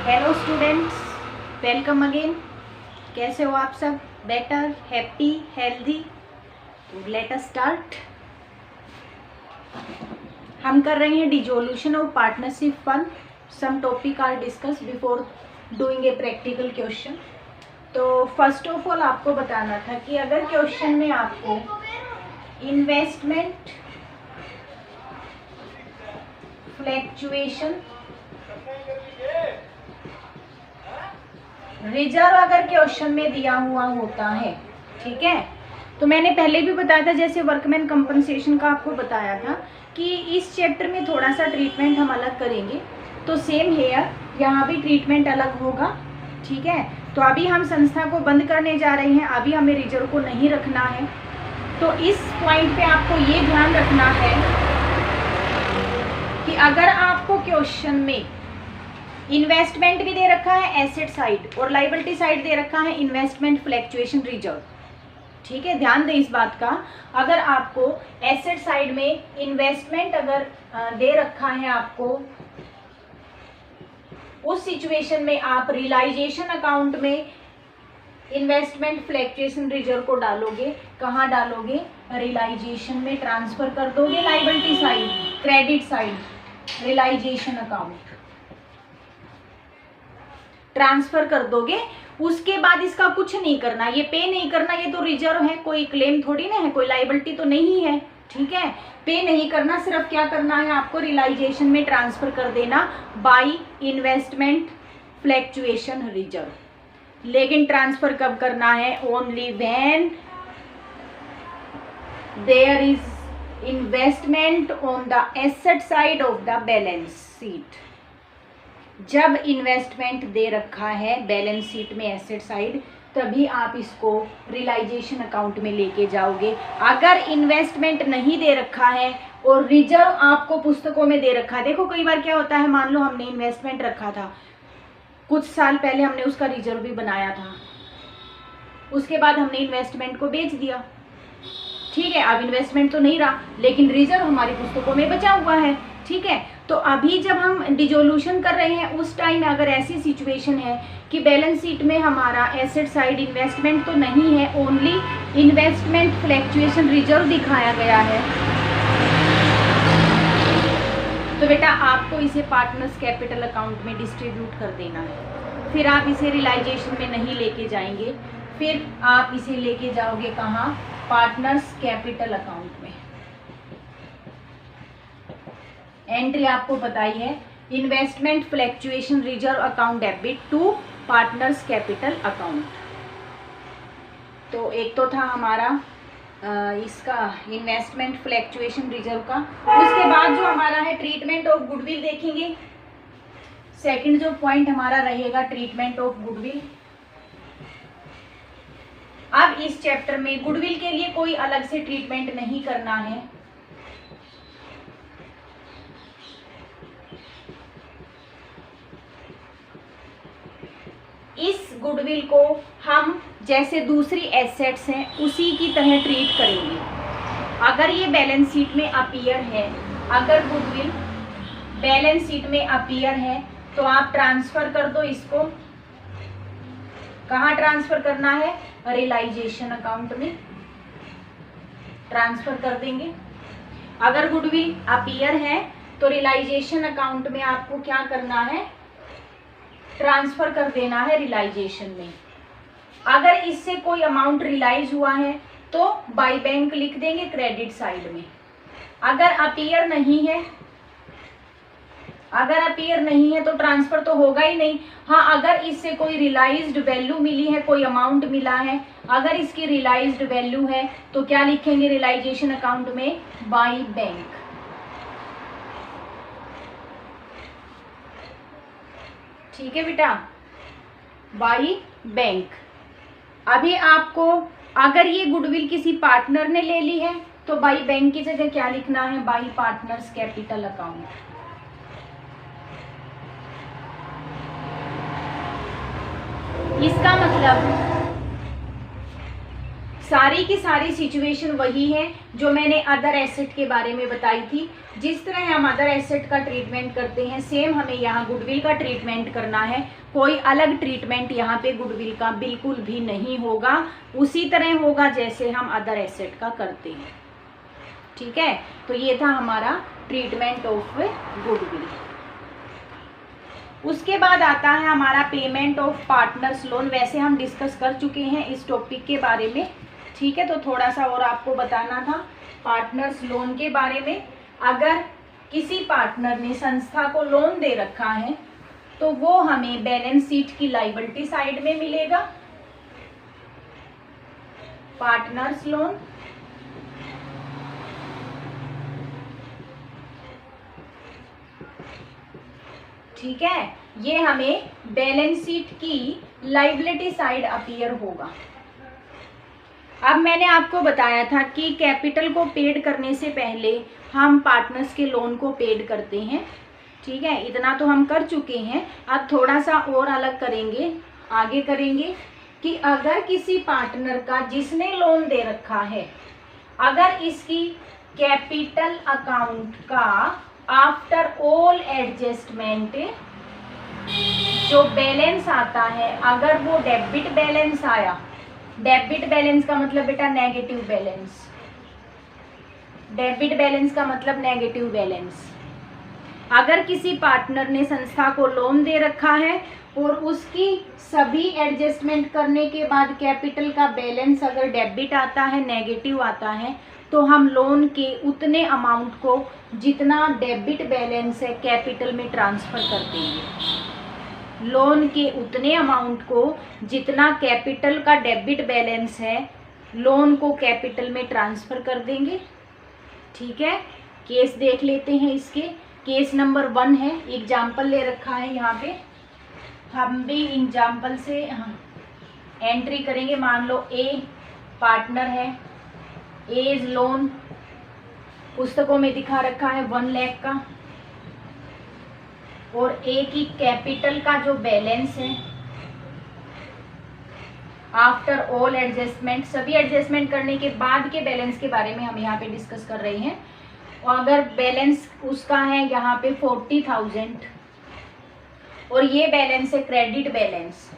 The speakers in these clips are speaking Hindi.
Hello students, welcome again. कैसे हो आप सब? Better, happy, healthy? तो लेट अस स्टार्ट। हम कर रहे हैं dissolution of partnership fund. Some topic are discuss before doing a practical question. तो फर्स्ट ऑफ ऑल आपको बताना था कि अगर क्वेश्चन में आपको इन्वेस्टमेंट फ्लैक्चुएशन रिजर्व अगर क्वेश्चन में दिया हुआ होता है, ठीक है, तो मैंने पहले भी बताया था, जैसे वर्कमैन कंपनसेशन का आपको बताया था कि इस चैप्टर में थोड़ा सा ट्रीटमेंट हम अलग करेंगे। तो सेम हेयर, यहाँ भी ट्रीटमेंट अलग होगा, ठीक है। तो अभी हम संस्था को बंद करने जा रहे हैं, अभी हमें रिजर्व को नहीं रखना है। तो इस पॉइंट पे आपको ये ध्यान रखना है कि अगर आपको क्वेश्चन में इन्वेस्टमेंट भी दे रखा है एसेट साइड और लाइबिलिटी साइड दे रखा है इन्वेस्टमेंट फ्लैक्चुएशन रिजर्व, ठीक है, ध्यान दें इस बात का। अगर आपको एसेट साइड में इन्वेस्टमेंट अगर दे रखा है आपको, उस सिचुएशन में आप रियलाइजेशन अकाउंट में इन्वेस्टमेंट फ्लैक्चुएशन रिजर्व को डालोगे। कहाँ डालोगे? रियलाइजेशन में ट्रांसफर कर दोगे, liability side, credit side, realisation account transfer कर दोगे। उसके बाद इसका कुछ नहीं करना, ये पे नहीं करना, ये तो रिजर्व है, कोई क्लेम थोड़ी ना है, कोई लाइबिलिटी तो नहीं है, ठीक है। पे नहीं करना, सिर्फ क्या करना है आपको, रियलाइजेशन में ट्रांसफर कर देना बाय इन्वेस्टमेंट फ्लैक्चुएशन रिजर्व। लेकिन ट्रांसफर कब करना है? Only when there is investment on the asset side of the balance sheet. जब इन्वेस्टमेंट दे रखा है बैलेंस शीट में एसेट साइड, तभी आप इसको रियलाइजेशन अकाउंट में लेके जाओगे। अगर इन्वेस्टमेंट नहीं दे रखा है और रिजर्व आपको पुस्तकों में दे रखा है, देखो कई बार क्या होता है, मान लो हमने इन्वेस्टमेंट रखा था, कुछ साल पहले हमने उसका रिजर्व भी बनाया था, उसके बाद हमने इन्वेस्टमेंट को बेच दिया, ठीक है। अब इन्वेस्टमेंट तो नहीं रहा, लेकिन रिजर्व हमारी पुस्तकों में बचा हुआ है, ठीक है। तो अभी जब हम डिसोल्यूशन कर रहे हैं, उस टाइम में अगर ऐसी सिचुएशन है कि बैलेंस शीट में हमारा एसेट साइड इन्वेस्टमेंट तो नहीं है, ओनली इन्वेस्टमेंट फ्लैक्चुएशन रिजर्व दिखाया गया है, तो बेटा आपको इसे पार्टनर्स कैपिटल अकाउंट में डिस्ट्रीब्यूट कर देना है। फिर आप इसे रियलाइजेशन में नहीं लेके जाएंगे, फिर आप इसे लेके जाओगे कहाँ? पार्टनर्स कैपिटल अकाउंट में। एंट्री आपको पता ही है, investment fluctuation reserve account debit to partners capital account. तो एक तो था हमारा इसका इन्वेस्टमेंट फ्लैक्चुएशन रिजर्व का। उसके बाद जो हमारा है ट्रीटमेंट ऑफ गुडविल देखेंगे। सेकंड जो पॉइंट हमारा रहेगा ट्रीटमेंट ऑफ गुडविल। अब इस चैप्टर में गुडविल के लिए कोई अलग से ट्रीटमेंट नहीं करना है, इस गुडविल को हम जैसे दूसरी एसेट्स हैं उसी की तरह ट्रीट करेंगे। अगर ये बैलेंस शीट में अपीयर है, अगर गुडविल बैलेंस शीट में अपीयर है, तो आप ट्रांसफर कर दो इसको। कहाँ ट्रांसफर करना है? रियलाइजेशन अकाउंट में ट्रांसफर कर देंगे। अगर गुडविल अपीयर है तो रियलाइजेशन अकाउंट में आपको क्या करना है? ट्रांसफर कर देना है रियलाइजेशन में। अगर इससे कोई अमाउंट रियलाइज हुआ है तो बाय बैंक लिख देंगे क्रेडिट साइड में। अगर अपीयर नहीं है, अगर अपीयर नहीं है तो ट्रांसफर तो होगा ही नहीं। हाँ, अगर इससे कोई रियलाइज्ड वैल्यू मिली है, कोई अमाउंट मिला है, अगर इसकी रियलाइज्ड वैल्यू है तो क्या लिखेंगे रियलाइजेशन अकाउंट में? By bank. ठीक है बेटा, बाय बैंक। अभी आपको अगर ये गुडविल किसी पार्टनर ने ले ली है तो बाय बैंक की जगह क्या लिखना है? Bye partners capital account. इसका मतलब सारी की सारी सिचुएशन वही है जो मैंने अदर एसेट के बारे में बताई थी। जिस तरह हम अदर एसेट का ट्रीटमेंट करते हैं सेम हमें यहाँ गुडविल का ट्रीटमेंट करना है। कोई अलग ट्रीटमेंट यहाँ पे गुडविल का बिल्कुल भी नहीं होगा, उसी तरह होगा जैसे हम अदर एसेट का करते हैं। ठीक है, तो ये था हमारा ट्रीटमेंट ऑफ गुडविल। उसके बाद आता है हमारा पेमेंट ऑफ पार्टनर्स लोन। वैसे हम डिस्कस कर चुके हैं इस टॉपिक के बारे में। ठीक है, तो थोड़ा सा और आपको बताना था पार्टनर्स लोन के बारे में। अगर किसी पार्टनर ने संस्था को लोन दे रखा है तो वो हमें बैलेंस शीट की लायबिलिटी साइड में मिलेगा, पार्टनर्स लोन। ठीक है, ये हमें बैलेंस शीट की लायबिलिटी साइड अपीयर होगा। अब मैंने आपको बताया था कि कैपिटल को पेड करने से पहले हम पार्टनर्स के लोन को पेड करते हैं। ठीक है, इतना तो हम कर चुके हैं। अब थोड़ा सा और अलग करेंगे, आगे करेंगे कि अगर किसी पार्टनर का जिसने लोन दे रखा है, अगर इसकी कैपिटल अकाउंट का आफ्टर ऑल एडजस्टमेंट जो बैलेंस आता है, अगर वो डेबिट बैलेंस आया, डेबिट बैलेंस का मतलब बेटा नेगेटिव बैलेंस, डेबिट बैलेंस का मतलब नेगेटिव बैलेंस। अगर किसी पार्टनर ने संस्था को लोन दे रखा है और उसकी सभी एडजस्टमेंट करने के बाद कैपिटल का बैलेंस अगर डेबिट आता है, नेगेटिव आता है, तो हम लोन के उतने अमाउंट को जितना डेबिट बैलेंस है कैपिटल में ट्रांसफ़र कर देंगे। लोन के उतने अमाउंट को जितना कैपिटल का डेबिट बैलेंस है लोन को कैपिटल में ट्रांसफ़र कर देंगे। ठीक है, केस देख लेते हैं इसके। केस नंबर 1 है, एग्जाम्पल ले रखा है यहाँ पे। हम भी एग्जाम्पल से एंट्री करेंगे। मान लो ए पार्टनर है, एज लोन पुस्तकों में दिखा रखा है 1 लाख का, और ए की कैपिटल का जो बैलेंस है आफ्टर ऑल एडजस्टमेंट, सभी एडजस्टमेंट करने के बाद के बैलेंस के बारे में हम यहाँ पे डिस्कस कर रहे हैं। और अगर बैलेंस उसका है यहाँ पे 40,000 और ये बैलेंस है क्रेडिट बैलेंस,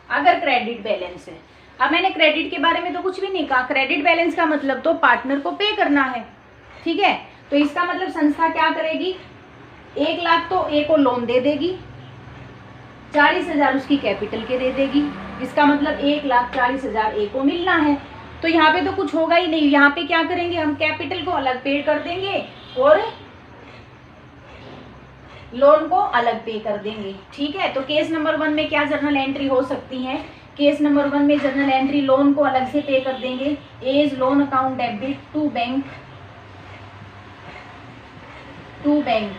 अगर क्रेडिट बैलेंस है। अब मैंने क्रेडिट के बारे में तो कुछ भी नहीं कहा। क्रेडिट बैलेंस का मतलब तो पार्टनर को पे करना है। ठीक है, तो इसका मतलब संस्था क्या करेगी, 1 लाख तो ए को लोन दे देगी, 40,000 उसकी कैपिटल के दे देगी। इसका मतलब 1,40,000 ए को मिलना है। तो यहाँ पे तो कुछ होगा ही नहीं। यहाँ पे क्या करेंगे, हम कैपिटल को अलग पे कर देंगे और लोन को अलग पे कर देंगे। ठीक है, तो केस नंबर 1 में क्या जर्नल एंट्री हो सकती है। केस नंबर 1 में जर्नल एंट्री लोन को अलग से पे कर देंगे। A's loan account debit to bank, to bank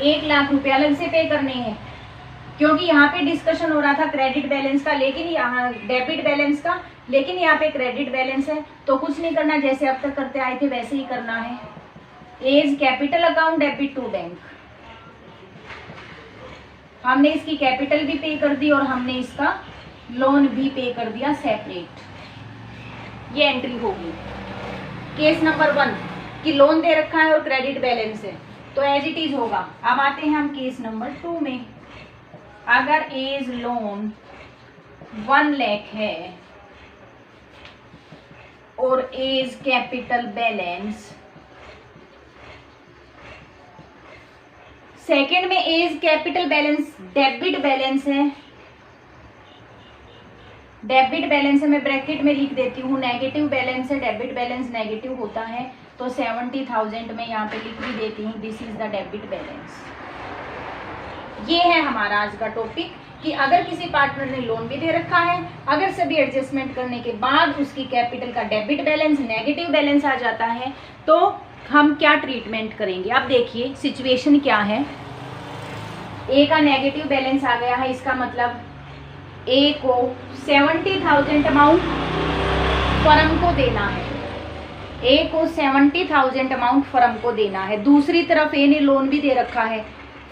1 lakh रुपए अलग से पे करने हैं, क्योंकि यहाँ पे डिस्कशन हो रहा था क्रेडिट बैलेंस का, लेकिन यहाँ डेबिट बैलेंस का, लेकिन यहाँ पे क्रेडिट बैलेंस है। तो कुछ नहीं करना, जैसे अब तक करते आए थे वैसे ही करना है। A's capital account debit to bank, हमने इसकी कैपिटल भी पे कर दी और हमने इसका लोन भी पे कर दिया सेपरेट। ये एंट्री होगी केस नंबर 1 कि लोन दे रखा है और क्रेडिट बैलेंस है, तो एज इट इज होगा। अब आते हैं हम केस नंबर 2 में। अगर एज लोन 1 लाख है और एज कैपिटल बैलेंस, सेकंड में A's capital balance debit balance है, डेबिट बैलेंस है, मैं ब्रैकेट में लिख देती हूँ, नेगेटिव बैलेंस है, डेबिट बैलेंस नेगेटिव होता है, तो 70,000 में यहाँ पे लिख भी देती हूँ, this is the debit balance. ये है हमारा आज का टॉपिक कि अगर किसी पार्टनर ने लोन भी दे रखा है, अगर सभी एडजस्टमेंट करने के बाद उसकी कैपिटल का डेबिट बैलेंस नेगेटिव बैलेंस आ जाता है तो हम क्या ट्रीटमेंट करेंगे। अब देखिए सिचुएशन क्या है। ए का नेगेटिव बैलेंस आ गया है, इसका मतलब ए को 70,000 अमाउंट फर्म को देना है, ए को 70,000 अमाउंट फर्म को देना है। दूसरी तरफ ए ने लोन भी दे रखा है,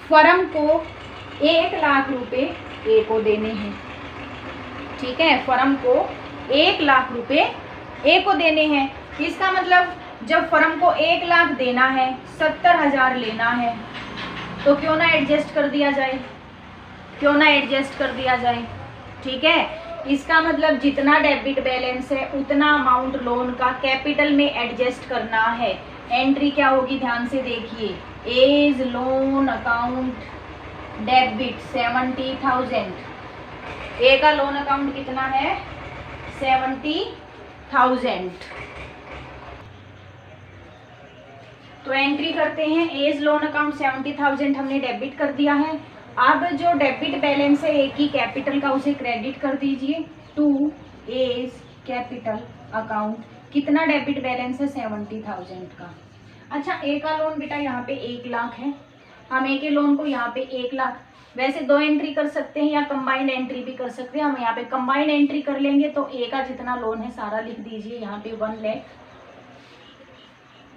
फर्म को 1 लाख रुपए ए को देने हैं। ठीक है, फर्म को 1 लाख रुपए ए को देने हैं। इसका मतलब जब फर्म को 1 लाख देना है, 70,000 लेना है, तो क्यों ना एडजस्ट कर दिया जाए, क्यों ना एडजस्ट कर दिया जाए। ठीक है, इसका मतलब जितना डेबिट बैलेंस है उतना अमाउंट लोन का कैपिटल में एडजस्ट करना है। एंट्री क्या होगी, ध्यान से देखिए, एज लोन अकाउंट डेबिट 70,000। ए का लोन अकाउंट कितना है, 70,000। तो एंट्री करते हैं, एज लोन अकाउंट 70,000 हमने डेबिट कर दिया है। अब जो डेबिट बैलेंस है ए की कैपिटल का, उसे क्रेडिट कर दीजिए टू एज कैपिटल अकाउंट। कितना डेबिट बैलेंस है, 70,000 का। अच्छा, ए का लोन बेटा यहाँ पे 1 लाख है, हम ए के लोन को यहाँ पे 1 लाख, वैसे 2 एंट्री कर सकते हैं या कंबाइंड एंट्री भी कर सकते हैं। हम यहाँ पे कंबाइंड एंट्री कर लेंगे, तो ए का जितना लोन है सारा लिख दीजिए यहाँ पे 1 लाख।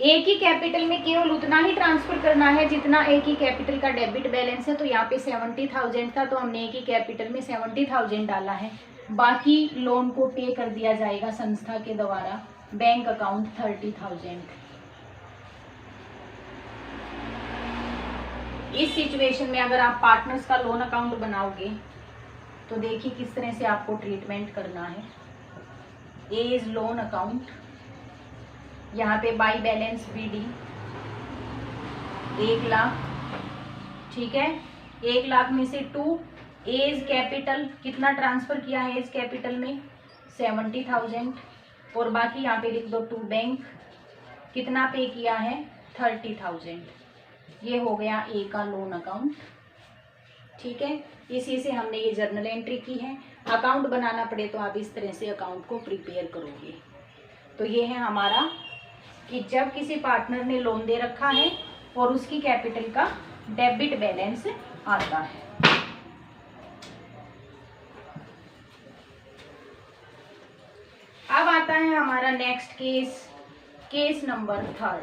ए की कैपिटल में केवल उतना ही ट्रांसफर करना है जितना ए की कैपिटल का डेबिट बैलेंस है। तो यहाँ पे 70,000 था, तो हमने ए की कैपिटल में 70,000 डाला है। बाकी लोन को पे कर दिया जाएगा संस्था के द्वारा, बैंक अकाउंट 30,000। इस सिचुएशन में अगर आप पार्टनर्स का लोन अकाउंट बनाओगे तो देखिए किस तरह से आपको ट्रीटमेंट करना है। एज लोन अकाउंट, यहाँ पे बाई बैलेंस बीडी 1 लाख, ठीक है। 1 लाख में से 2 एज कैपिटल, कितना ट्रांसफर किया है एज कैपिटल में, 70,000, और बाकी यहाँ पे लिख दो 2 बैंक, कितना पे किया है, 30,000। ये हो गया ए का लोन अकाउंट, ठीक है। इसी से हमने ये जर्नल एंट्री की है। अकाउंट बनाना पड़े तो आप इस तरह से अकाउंट को प्रिपेयर करोगे। तो ये है हमारा कि जब किसी पार्टनर ने लोन दे रखा है और उसकी कैपिटल का डेबिट बैलेंस आता है। अब आता है हमारा next case, case number 3।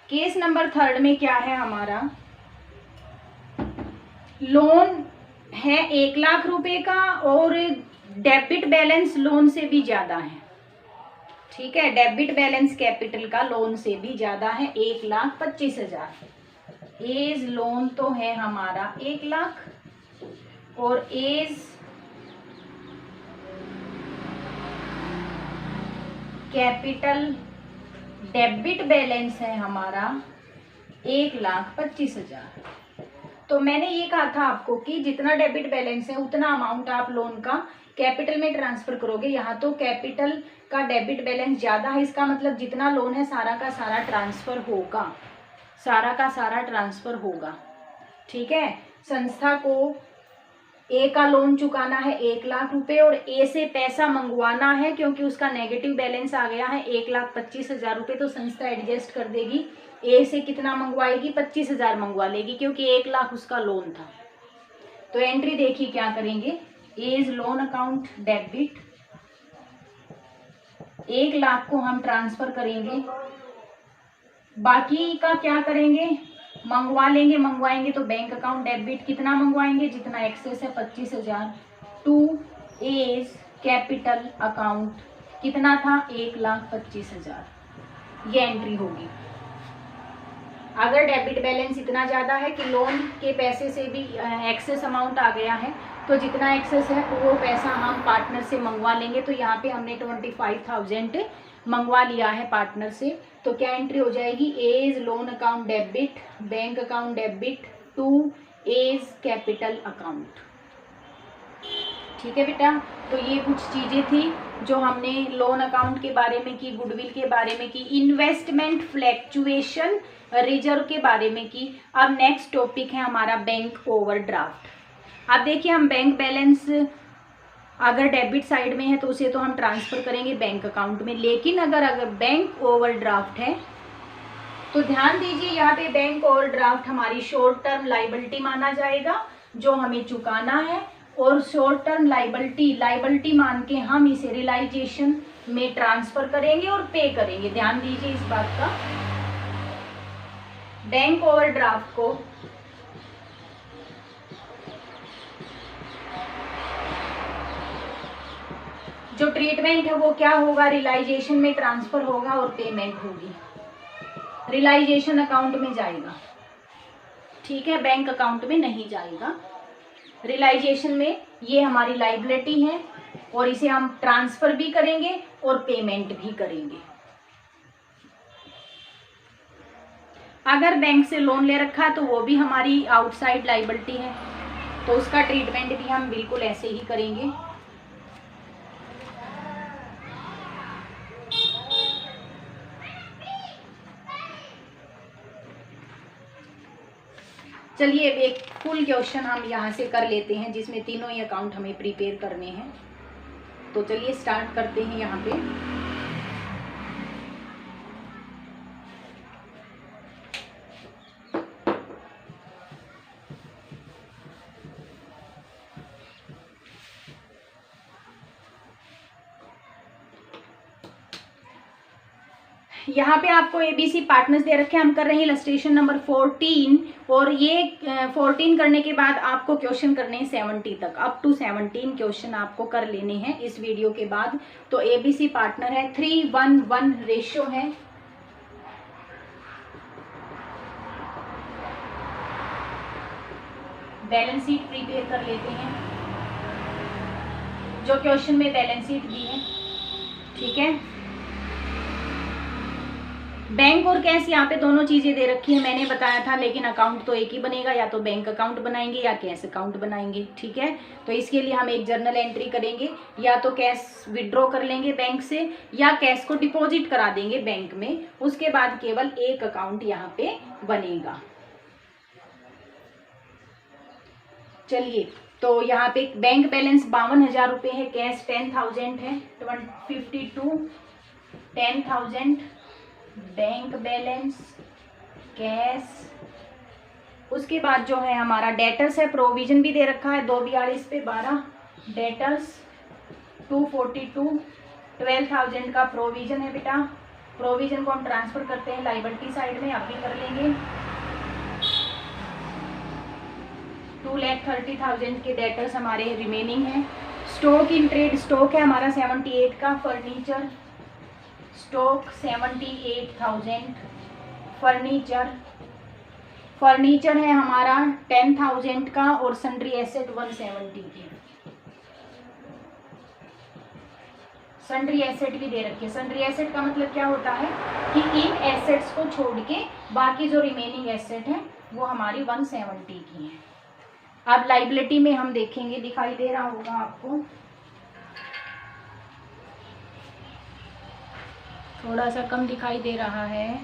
Case number 3 में क्या है हमारा, लोन है 1 लाख रुपए का और डेबिट बैलेंस लोन से भी ज्यादा है, ठीक है। डेबिट बैलेंस कैपिटल का लोन से भी ज्यादा है, 1,25,000। एज लोन तो है हमारा 1 लाख और एज कैपिटल डेबिट बैलेंस है हमारा 1,25,000। तो मैंने ये कहा था आपको कि जितना डेबिट बैलेंस है उतना अमाउंट आप लोन का कैपिटल में ट्रांसफर करोगे। यहाँ तो कैपिटल का डेबिट बैलेंस ज़्यादा है, इसका मतलब जितना लोन है सारा का सारा ट्रांसफ़र होगा, सारा का सारा ट्रांसफ़र होगा, ठीक है। संस्था को ए का लोन चुकाना है 1 लाख रुपए और ए से पैसा मंगवाना है, क्योंकि उसका नेगेटिव बैलेंस आ गया है 1,25,000 रुपये। तो संस्था एडजस्ट कर देगी, ए से कितना मंगवाएगी, 25,000 मंगवा लेगी, क्योंकि 1 लाख उसका लोन था। तो एंट्री देखिए क्या करेंगे, A's loan account debit 1 lakh को हम ट्रांसफर करेंगे, बाकी का क्या करेंगे, मंगवा लेंगे, मंगवाएंगे तो बैंक अकाउंट डेबिट कितना मंगवाएंगे, जितना एक्सेस है 25,000, टू एज कैपिटल अकाउंट कितना था 1,25,000। ये एंट्री होगी। अगर डेबिट बैलेंस इतना ज़्यादा है कि लोन के पैसे से भी एक्सेस अमाउंट आ गया है, तो जितना एक्सेस है वो पैसा हम पार्टनर से मंगवा लेंगे। तो यहाँ पे हमने 25,000 मंगवा लिया है पार्टनर से। तो क्या एंट्री हो जाएगी, A's loan account debit bank account debit to A's capital account, ठीक है बेटा। तो ये कुछ चीज़ें थी जो हमने लोन अकाउंट के बारे में की, गुडविल के बारे में की, इन्वेस्टमेंट फ्लैक्चुएशन रिजर्व के बारे में की। अब नेक्स्ट टॉपिक है हमारा बैंक ओवरड्राफ्ट। अब देखिए, हम बैंक बैलेंस अगर डेबिट साइड में है तो उसे तो हम ट्रांसफ़र करेंगे बैंक अकाउंट में, लेकिन अगर बैंक ओवरड्राफ्ट है तो ध्यान दीजिए, यहाँ पे बैंक ओवरड्राफ्ट हमारी शॉर्ट टर्म लाइबिलिटी माना जाएगा जो हमें चुकाना है, और शॉर्ट टर्म लाइबिलिटी मान के हम इसे रियलाइजेशन में ट्रांसफ़र करेंगे और पे करेंगे। ध्यान दीजिए इस बात का, बैंक ओवरड्राफ्ट को जो ट्रीटमेंट है वो क्या होगा, रियलाइजेशन में ट्रांसफर होगा और पेमेंट होगी, रियलाइजेशन अकाउंट में जाएगा, ठीक है, बैंक अकाउंट में नहीं जाएगा। रियलाइजेशन में ये हमारी लायबिलिटी है और इसे हम ट्रांसफर भी करेंगे और पेमेंट भी करेंगे। अगर बैंक से लोन ले रखा है तो वो भी हमारी आउटसाइड लायबिलिटी है, तो उसका ट्रीटमेंट भी हम बिल्कुल ऐसे ही करेंगे। चलिए एक फुल क्वेश्चन हम यहाँ से कर लेते हैं जिसमें तीनों ही अकाउंट हमें प्रिपेयर करने हैं। तो चलिए स्टार्ट करते हैं यहाँ पे। यहाँ पे आपको एबीसी पार्टनर्स दे रखे हैं, हम कर रहे हैं इलस्ट्रेशन नंबर 14 और ये 14 करने के बाद आपको क्वेश्चन करने हैं 70 तक, अप टू 17 क्वेश्चन आपको कर लेने हैं इस वीडियो के बाद। तो एबीसी पार्टनर है, 3:1 रेशियो है। बैलेंस शीट प्रिपेयर कर लेते हैं, जो क्वेश्चन में बैलेंस शीट दी है, ठीक है। बैंक और कैश यहाँ पे दोनों चीजें दे रखी है, मैंने बताया था, लेकिन अकाउंट तो एक ही बनेगा, या तो बैंक अकाउंट बनाएंगे या कैश अकाउंट बनाएंगे, ठीक है। तो इसके लिए हम एक जर्नल एंट्री करेंगे, या तो कैश विड्रॉ कर लेंगे बैंक से या कैश को डिपॉजिट करा देंगे बैंक में, उसके बाद केवल एक अकाउंट यहाँ पे बनेगा। चलिए, तो यहाँ पे बैंक बैलेंस 52,000 रुपये है, कैश 10,000 है, 52 10,000 बैंक बैलेंस कैश। उसके बाद जो है हमारा डेटर्स है, प्रोविजन भी दे रखा है 242 पे 12 डेटर्स 242, 12,000 का प्रोविजन है बेटा। प्रोविजन को हम ट्रांसफर करते हैं लायबिलिटी साइड में, आप भी कर लेंगे। 2,30,000 के डेटर्स हमारे रिमेनिंग हैं। स्टॉक इन ट्रेड स्टॉक है हमारा 78 का, फर्नीचर स्टॉक 78,000, फर्नीचर है हमारा 10,000 का और सन्ड्री एसेट 170 की। सन्ड्री एसेट भी दे रखी है। सन्ड्री एसेट का मतलब क्या होता है कि इन एसेट्स को छोड़ के बाकी जो रिमेनिंग एसेट है वो हमारी 170 की है। अब लायबिलिटी में हम देखेंगे, दिखाई दे रहा होगा आपको, थोड़ा सा कम दिखाई दे रहा है।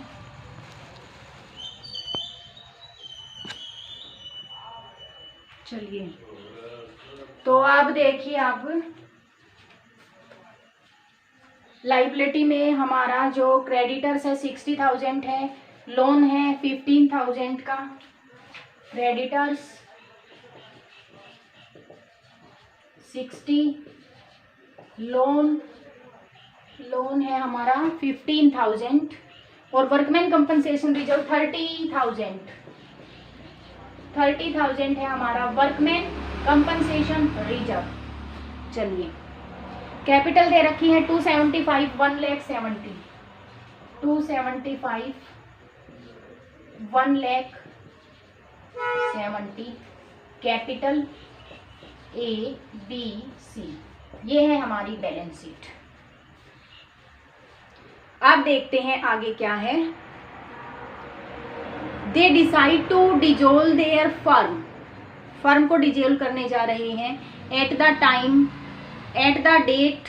चलिए, तो अब देखिए, आप लायबिलिटी में हमारा जो क्रेडिटर्स है 60,000 है, लोन है 15,000 का, क्रेडिटर्स 60, लोन है हमारा 15,000 और वर्कमैन कंपनसेशन रिजर्व 30,000 है हमारा वर्कमैन कंपनसेशन रिजर्व। चलिए, कैपिटल दे रखी है 275, 1,70,000, 275, 1,70,000 कैपिटल ABC। ये है हमारी बैलेंस शीट। अब देखते हैं आगे क्या है। They decide to dissolve their firm को डिजोल्व करने जा रहे हैं। At the date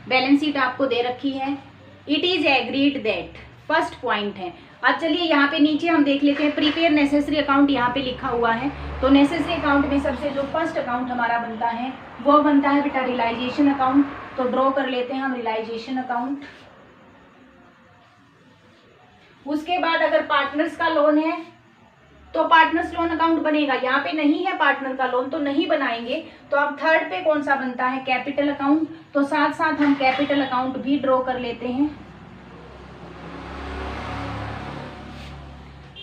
balance sheet आपको दे रखी है। It is agreed that, first point है। अब चलिए यहाँ पे नीचे हम देख लेते हैं, प्रीपेयर नेसेसरी अकाउंट यहाँ पे लिखा हुआ है। तो नेसेसरी अकाउंट में सबसे जो फर्स्ट अकाउंट हमारा बनता है वो बनता है बेटा रियलाइजेशन अकाउंट। तो ड्रॉ कर लेते हैं हम रियलाइजेशन अकाउंट। उसके बाद अगर पार्टनर्स का लोन है तो पार्टनर्स लोन अकाउंट बनेगा। यहाँ पे नहीं है पार्टनर का लोन तो नहीं बनाएंगे। तो अब थर्ड पे कौन सा बनता है, कैपिटल अकाउंट। तो साथ साथ हम कैपिटल अकाउंट भी ड्रॉ कर लेते हैं,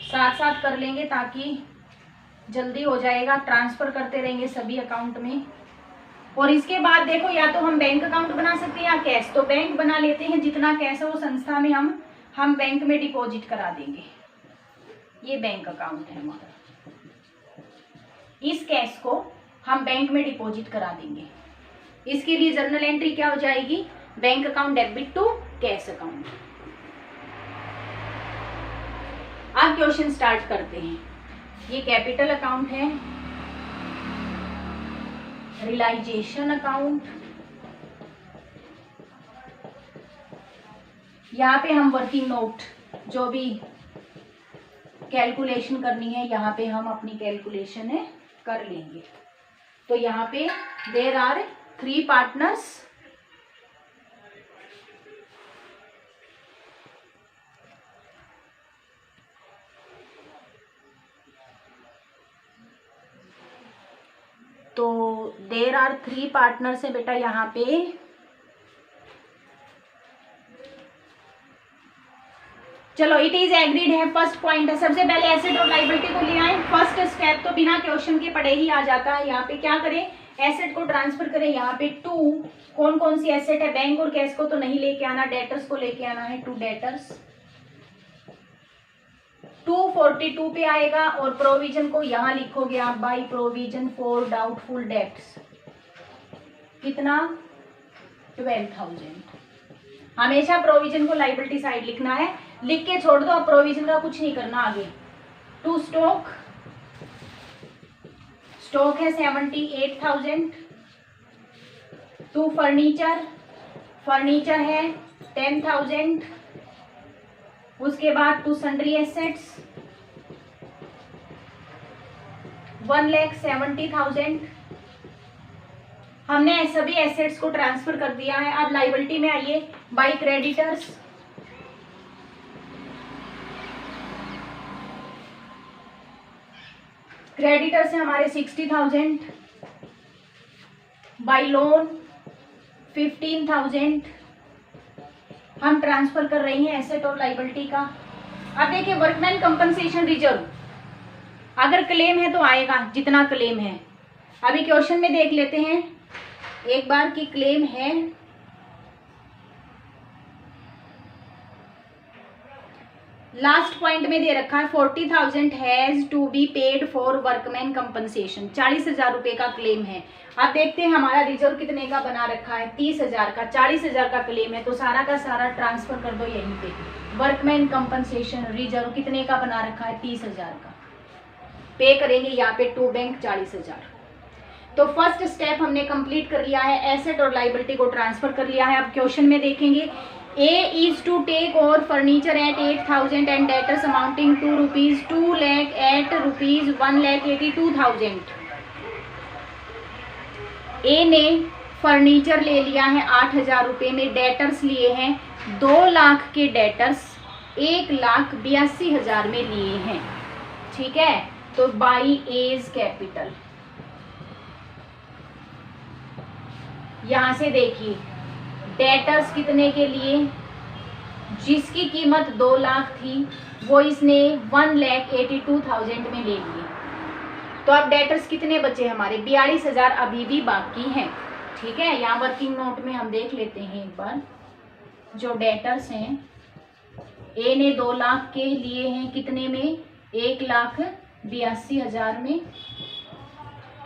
साथ साथ कर लेंगे ताकि जल्दी हो जाएगा, ट्रांसफर करते रहेंगे सभी अकाउंट में। और इसके बाद देखो, या तो हम बैंक अकाउंट बना सकते हैं या कैश। तो बैंक बना लेते हैं, जितना कैश है वो संस्था में हम बैंक में डिपॉजिट करा देंगे। ये बैंक अकाउंट है हमारा, इस कैश को हम बैंक में डिपॉजिट करा देंगे। इसके लिए जर्नल एंट्री क्या हो जाएगी, bank account debit to cash account. अब क्वेश्चन स्टार्ट करते हैं। ये कैपिटल अकाउंट है, रियलाइजेशन अकाउंट, यहाँ पे हम वर्किंग नोट जो भी कैलकुलेशन करनी है यहाँ पे हम अपनी कैलकुलेशन कर लेंगे। तो यहाँ पे देयर आर 3 पार्टनर्स, तो देयर आर 3 पार्टनर्स है बेटा यहाँ पे। चलो, इट इज एग्रीड है, फर्स्ट पॉइंट है। सबसे पहले एसेट और लायबिलिटी को ले आए। फर्स्ट स्टेप तो बिना क्वेश्चन के पढ़े ही आ जाता है। यहाँ पे क्या करें, एसेट को ट्रांसफर करें। यहाँ पे 2 कौन कौन सी एसेट है, बैंक और कैश को तो नहीं लेके आना, डेटर्स को लेके आना है। 2 डेटर्स 242 पे आएगा। और प्रोविजन को यहाँ लिखोगे आप, by provision for doubtful debts, कितना 12,000। हमेशा प्रोविजन को लायबिलिटी साइड लिखना है, लिख के छोड़ दो, अब प्रोविजन का कुछ नहीं करना आगे। 2 स्टॉक है 78,000। 2 फर्नीचर है 10,000। उसके बाद 2 सन्ड्री एसेट्स 1,70,000। हमने सभी एसेट्स को ट्रांसफर कर दिया है। अब लायबिलिटी में आइए, बाई क्रेडिटर्स है हमारे 60,000, बाई लोन 15,000 हम ट्रांसफर कर रही हैं एसेट और लायबिलिटी का। अब देखिए, वर्कमैन कंपनसेशन रिजर्व, अगर क्लेम है तो आएगा जितना क्लेम है। अभी क्वेश्चन में देख लेते हैं एक बार की क्लेम है। लास्ट पॉइंट में दे रखा है 40,000 has to be paid for workman compensation, 40,000 रुपए का क्लेम है। अब देखते हैं हमारा रिजर्व कितने का बना रखा है, 30,000 का। 40,000 का क्लेम है तो सारा का सारा ट्रांसफर कर दो यहीं पे। वर्कमैन कंपनसेशन रिजर्व कितने का बना रखा है, 30,000 का। पे करेंगे यहाँ पे 2 बैंक 40,000। तो फर्स्ट स्टेप हमने कंप्लीट कर लिया है, एसेट और लायबिलिटी को ट्रांसफर कर लिया है। अब क्वेश्चन में देखेंगे, A is to take over furniture at 8,000 and debtors amounting to rupees 2 lakh at rupees 1,82,000। A ने फर्नीचर ले लिया है 8,000 रुपये में, डेटर्स लिए हैं 2 लाख के डेटर्स 1,82,000 में लिए हैं। ठीक है, तो बाई एज कैपिटल, यहां से देखिए डेटर्स कितने के लिए, जिसकी कीमत 2 लाख थी वो इसने 1,82,000 में ले लिए। तो अब डेटर्स कितने बचे हमारे, 42,000 अभी भी बाकी हैं। ठीक है, यहाँ वर्किंग नोट में हम देख लेते हैं एक बार। जो डेटर्स हैं, ए ने 2 लाख के लिए हैं कितने में, 1,82,000 में।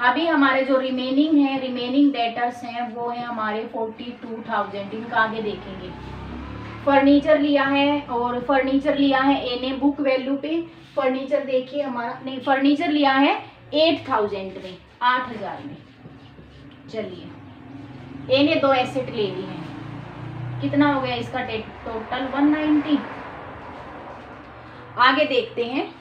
अभी हमारे जो रिमेनिंग डेटर्स हैं वो है हमारे 42,000। इनका आगे देखेंगे। फर्नीचर लिया है, और फर्नीचर लिया है ए ने बुक वैल्यू पे। फर्नीचर देखिए हमारा, नहीं, फर्नीचर लिया है 8,000 में, 8,000 में। चलिए, ए ने 2 एसेट ले ली हैं, कितना हो गया इसका टोटल 190। आगे देखते हैं,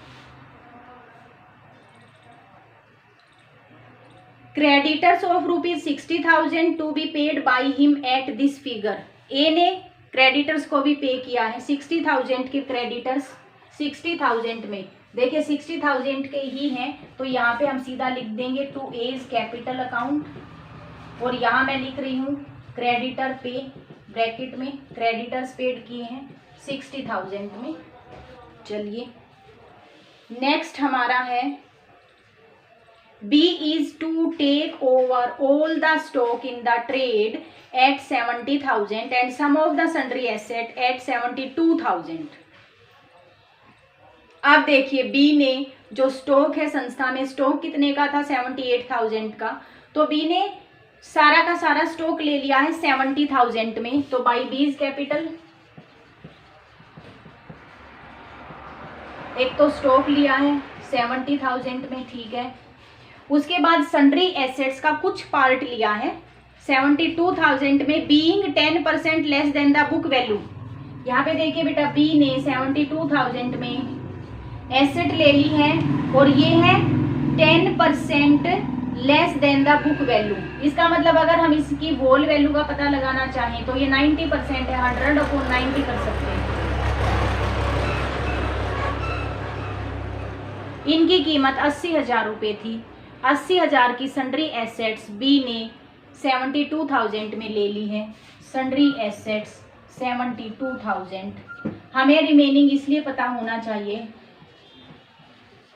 creditors of rupees 60,000 to be paid by him at this figure. A ने क्रेडिटर्स को भी पे किया है 60,000 के क्रेडिटर्स 60,000 में। देखिए 60,000 के ही हैं, तो यहाँ पे हम सीधा लिख देंगे टू एज कैपिटल अकाउंट। और यहाँ मैं लिख रही हूँ क्रेडिटर पे, ब्रैकेट में क्रेडिटर्स पेड किए हैं 60,000 में। चलिए, नेक्स्ट हमारा है B is to take over all the stock in the trade at 70,000 and some of the sundry asset at 72,000. अब देखिए बी ने जो स्टॉक है संस्था में, स्टॉक कितने का था 78,000 का, तो बी ने सारा का सारा स्टॉक ले लिया है 70,000 में, तो बाई बीज कैपिटल एक तो स्टॉक लिया है 70,000 में, ठीक है। उसके बाद सन्ड्री एसेट्स का कुछ पार्ट लिया है 72,000 में, being 10% less than the book value. यहाँ पे देखिए बेटा बी ने 72,000 में एसेट ले ली है और ये है 10% less than the book value. इसका मतलब अगर हम इसकी होल वैल्यू का पता लगाना चाहें तो ये 90% है, 100/90 कर सकते हैं। इनकी कीमत 80,000 रुपये थी। 80,000 की सन्ड्री एसेट्स बी ने 72,000 में ले ली है। Sundry assets 72,000। हमें रिमेनिंग इसलिए पता होना चाहिए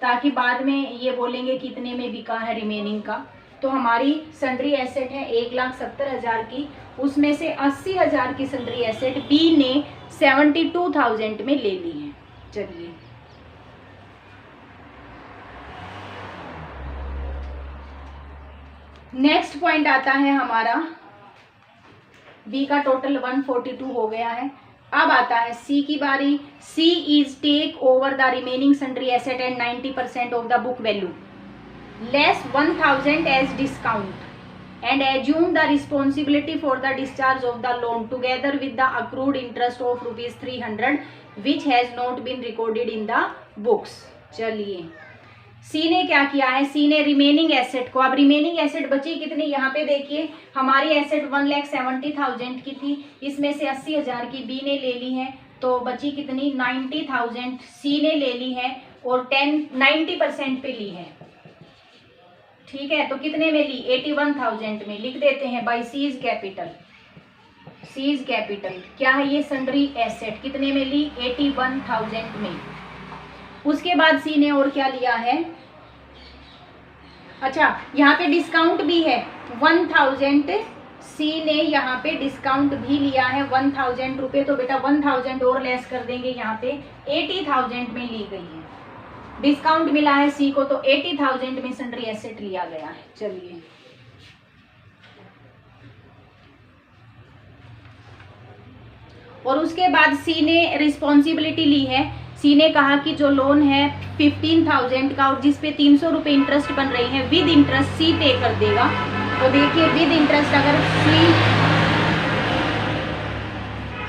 ताकि बाद में ये बोलेंगे कितने में बिका है रिमेनिंग का। तो हमारी सन्ड्री एसेट है 1,70,000 की, उसमें से 80,000 की सन्ड्री एसेट बी ने 72,000 में ले ली है। चलिए नेक्स्ट पॉइंट आता है हमारा, बी का टोटल 142 हो गया है। अब आता है सी की बारी। C is take over the remaining sundry asset and 90% of the book value less 1,000 as discount and assume the responsibility for the discharge of the loan together with the accrued interest of ₹300 which has not been recorded in the books. चलिए सी ने क्या किया है, सी ने रिमेनिंग एसेट को, अब रिमेनिंग एसेट बची कितनी, यहाँ पे देखिए हमारी एसेट 1,70,000 की थी, इसमें से 80,000 की बी ने ले ली है, तो बची कितनी 90,000 सी ने ले ली है और 90% पे ली है, ठीक है। तो कितने में ली 81,000 में, लिख देते हैं by seize capital. Seize capital क्या है, ये सन्ड्री एसेट कितने में ली 81,000 में। उसके बाद सी ने और क्या लिया है, अच्छा यहाँ पे डिस्काउंट भी है 1,000, सी ने यहाँ पे डिस्काउंट भी लिया है 1,000 रुपये, तो बेटा 1,000 और लेस कर देंगे, यहाँ पे 80,000 में ली गई है, डिस्काउंट मिला है सी को, तो 80,000 में सन्ड्री एसेट लिया गया है। चलिए और उसके बाद सी ने रिस्पॉन्सिबिलिटी ली है। सी ने कहा कि जो लोन है 15,000 का और जिसपे 300 रुपये इंटरेस्ट बन रही है, विद इंटरेस्ट सी पे कर देगा। तो देखिए विद इंटरेस्ट अगर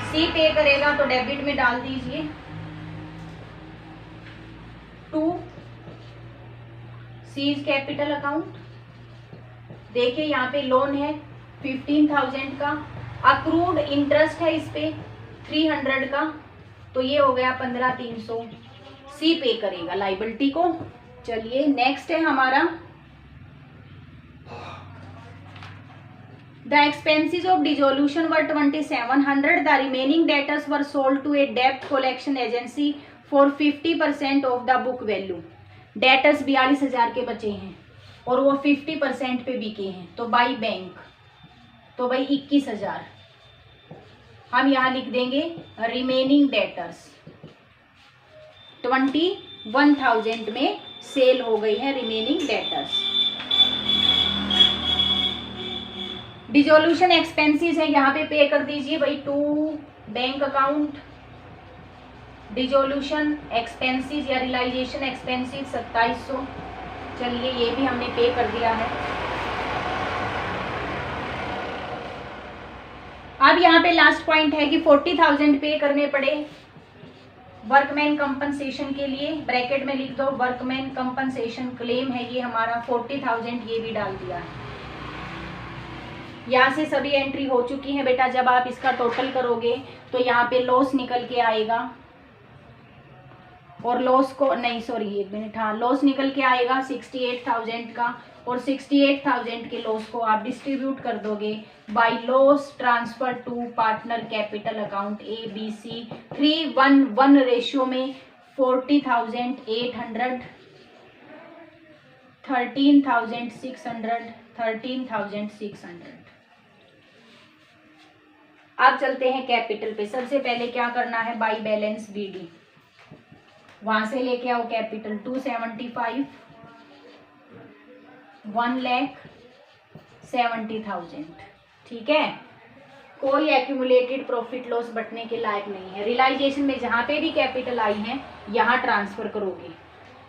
सी पे करेगा तो डेबिट में डाल दीजिए 2 सीज कैपिटल अकाउंट। देखिए यहाँ पे लोन है 15,000 का, अक्रूड इंटरेस्ट है इस पे 300 का, तो ये हो गया 15,300, सी पे करेगा लाइबिलिटी को। चलिए नेक्स्ट है हमारा the expenses of dissolution were 2700, the remaining debtors were sold to a डेब्ट collection agency for 50% of the book value. Debtors 42,000 के बचे हैं और वो 50% पे बिके हैं, तो बाई बैंक, तो भाई 21,000 हम यहाँ लिख देंगे। रिमेनिंग डेटर्स 21,000 में सेल हो गई है रिमेनिंग डेटर्स। डिसोल्यूशन एक्सपेंसेस है, यहाँ पे कर दीजिए भाई 2 बैंक अकाउंट। डिसोल्यूशन एक्सपेंसेस या रियलाइजेशन एक्सपेंसेस 2700। चलिए ये भी हमने पे कर दिया है। अब यहाँ पे लास्ट पॉइंट है कि 40,000 पे करने पड़े वर्कमैन कंपनसेशन के लिए, ब्रैकेट में लिख दो वर्कमैन कंपनसेशन क्लेम है ये हमारा 40,000, ये भी डाल दिया है। यहाँ से सभी एंट्री हो चुकी है बेटा। जब आप इसका टोटल करोगे तो यहाँ पे लॉस निकल के आएगा और लॉस को नहीं सॉरी एक मिनट, हाँ लॉस निकल के आएगा 68,000 का, और 68,000 के लॉस को आप डिस्ट्रीब्यूट कर दोगे by loss transfer to partner capital account ABC 3:1 ratio में 40,800 13,600, 13,600। अब चलते हैं कैपिटल पे। सबसे पहले क्या करना है, बाई बैलेंस बीडी, वहां से लेके आओ कैपिटल 275, 1,70,000। ठीक है, कोई एक्यूमुलेटेड प्रॉफिट लॉस बटने के लायक नहीं है। रियलाइजेशन में जहां पे भी कैपिटल आई है यहाँ ट्रांसफर करोगे।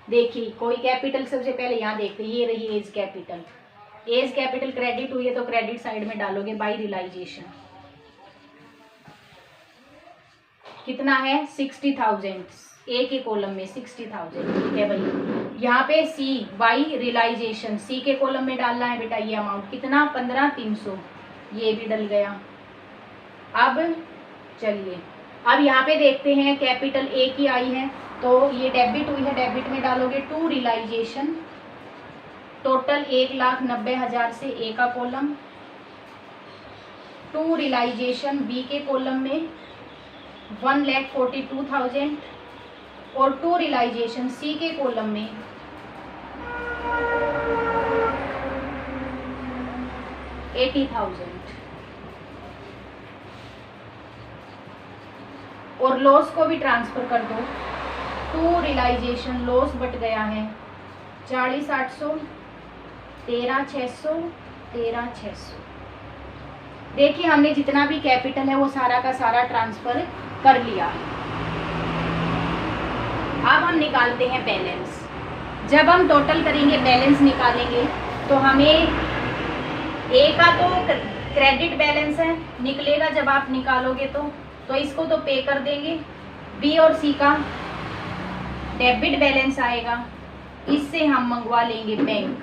देखिए कोई कैपिटल सबसे पहले यहाँ देखते हैं, ये रही A's capital. A's capital credit हुई है तो क्रेडिट साइड में डालोगे बाई रियलाइजेशन। कितना है, 60,000, ए के कॉलम में 60,000। ठीक है भाई, यहाँ पे सी बाई रियलाइजेशन, सी के कॉलम में डालना है बेटा ये अमाउंट कितना, 15,300, ये भी डल गया। अब चलिए अब यहाँ पे देखते हैं कैपिटल ए की आई है तो ये डेबिट हुई है, डेबिट में डालोगे टू रियलाइजेशन, टोटल 1,90,000 से ए का कॉलम, टू रियलाइजेशन बी के कॉलम में 1,42,000 और टू रियलाइजेशन सी के कॉलम में 80,000। और लॉस को भी ट्रांसफर कर दो, टू रियलाइजेशन लॉस बट गया है 40,800, 13,600, 13,600। देखिए हमने जितना भी कैपिटल है वो सारा का सारा ट्रांसफर कर लिया। अब हम निकालते हैं बैलेंस। जब हम टोटल करेंगे बैलेंस निकालेंगे तो हमें ए का तो क्रेडिट बैलेंस है निकलेगा, जब आप निकालोगे तो इसको तो पे कर देंगे। बी और सी का डेबिट बैलेंस आएगा, इससे हम मंगवा लेंगे बैंक।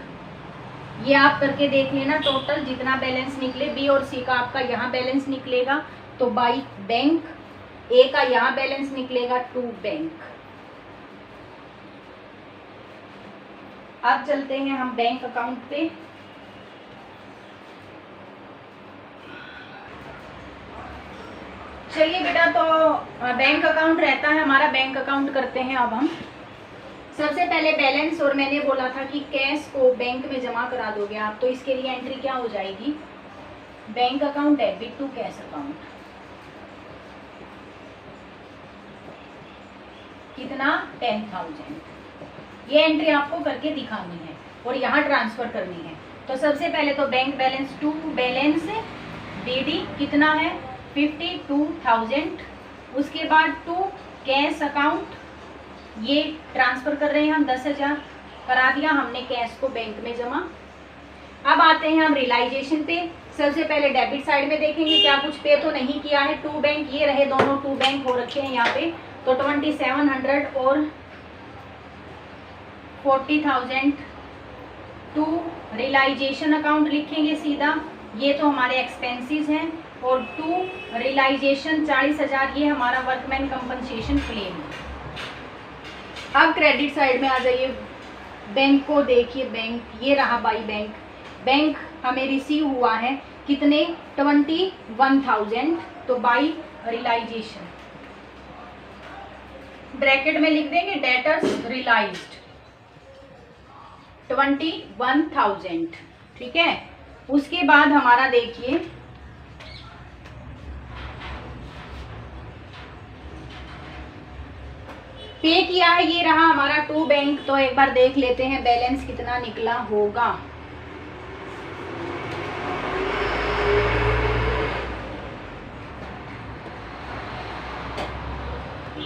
ये आप करके देख लेना, टोटल जितना बैलेंस निकले बी और सी का आपका यहाँ बैलेंस निकलेगा तो बाई बैंक, ए का यहाँ बैलेंस निकलेगा टू बैंक। अब चलते हैं हम बैंक अकाउंट पे। चलिए बेटा, तो बैंक अकाउंट रहता है हमारा, बैंक अकाउंट करते हैं अब हम। सबसे पहले बैलेंस, और मैंने बोला था कि कैश को बैंक में जमा करा दोगे आप, तो इसके लिए एंट्री क्या हो जाएगी, bank account debit to cash account. कितना, 10,000। ये एंट्री आपको करके दिखानी है और यहाँ ट्रांसफर करनी है। तो सबसे पहले तो bank balance to balance BD कितना है, 52,000। उसके बाद टू कैश अकाउंट, ये ट्रांसफर कर रहे हैं हम 10,000, करा दिया हमने कैश को बैंक में जमा। अब आते हैं हम रियलाइजेशन पे। सबसे पहले डेबिट साइड में देखेंगे क्या कुछ पे तो नहीं किया है। टू बैंक, ये रहे दोनों टू बैंक हो रखे हैं यहाँ पे, तो 2,700 और 40,000 टू रियलाइजेशन अकाउंट लिखेंगे सीधा, ये तो हमारे एक्सपेंसेस हैं। और टू रियलाइजेशन 40,000, ये हमारा वर्कमैन कंपनसेशन क्लेम है। अब क्रेडिट साइड में आ जाइए, बैंक को देखिए, बैंक ये रहा बाई बैंक। बैंक हमें रिसीव हुआ है कितने, 21,000, तो बाई रियलाइजेशन ब्रैकेट में लिख देंगे डेटर्स रियलाइज्ड 21,000। ठीक है, उसके बाद हमारा देखिए पे किया है, ये रहा हमारा टू बैंक। तो एक बार देख लेते हैं बैलेंस कितना निकला होगा।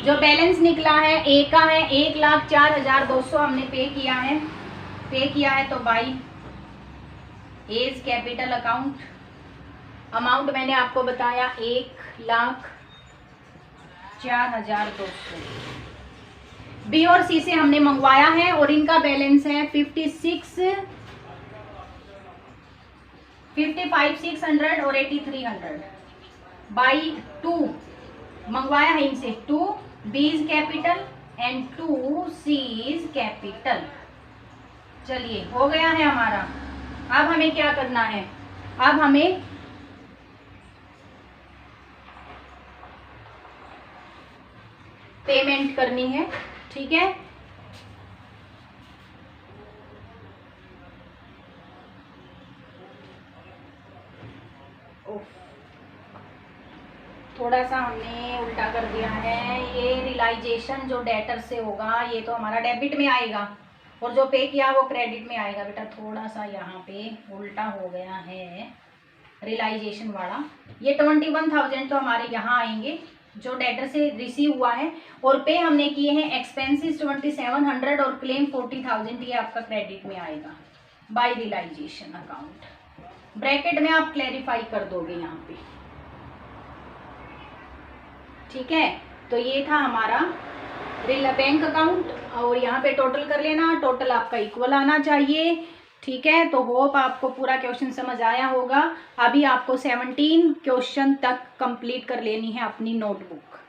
जो बैलेंस निकला है ए का है 1,04,200 हमने पे किया है। तो by A's capital account, amount मैंने आपको बताया 1,04,200। बी और सी से हमने मंगवाया है और इनका बैलेंस है 55,600 और 8,300 बाई टू मंगवाया है इनसे, to B's capital and to C's capital. चलिए हो गया है हमारा। अब हमें क्या करना है, अब हमें पेमेंट करनी है। ठीक है, थोड़ा सा हमने उल्टा कर दिया है। ये रियलाइजेशन जो डेटर से होगा ये तो हमारा डेबिट में आएगा और जो पे किया वो क्रेडिट में आएगा। बेटा थोड़ा सा यहाँ पे उल्टा हो गया है रियलाइजेशन वाला। ये 21,000 तो हमारे यहाँ आएंगे जो डेटर से रिसीव हुआ है, और पे हमने किए हैं एक्सपेंसेस 2700 और क्लेम 40,000, ये आपका क्रेडिट में आएगा बाय रियलाइजेशन अकाउंट। ब्रैकेट में आप क्लैरिफाई कर दोगे यहाँ पे, ठीक है। तो ये था हमारा बैंक अकाउंट, और यहाँ पे टोटल कर लेना, टोटल आपका इक्वल आना चाहिए, ठीक है। तो होप आपको पूरा क्वेश्चन समझ आया होगा। अभी आपको 17 क्वेश्चन तक कंप्लीट कर लेनी है अपनी नोटबुक।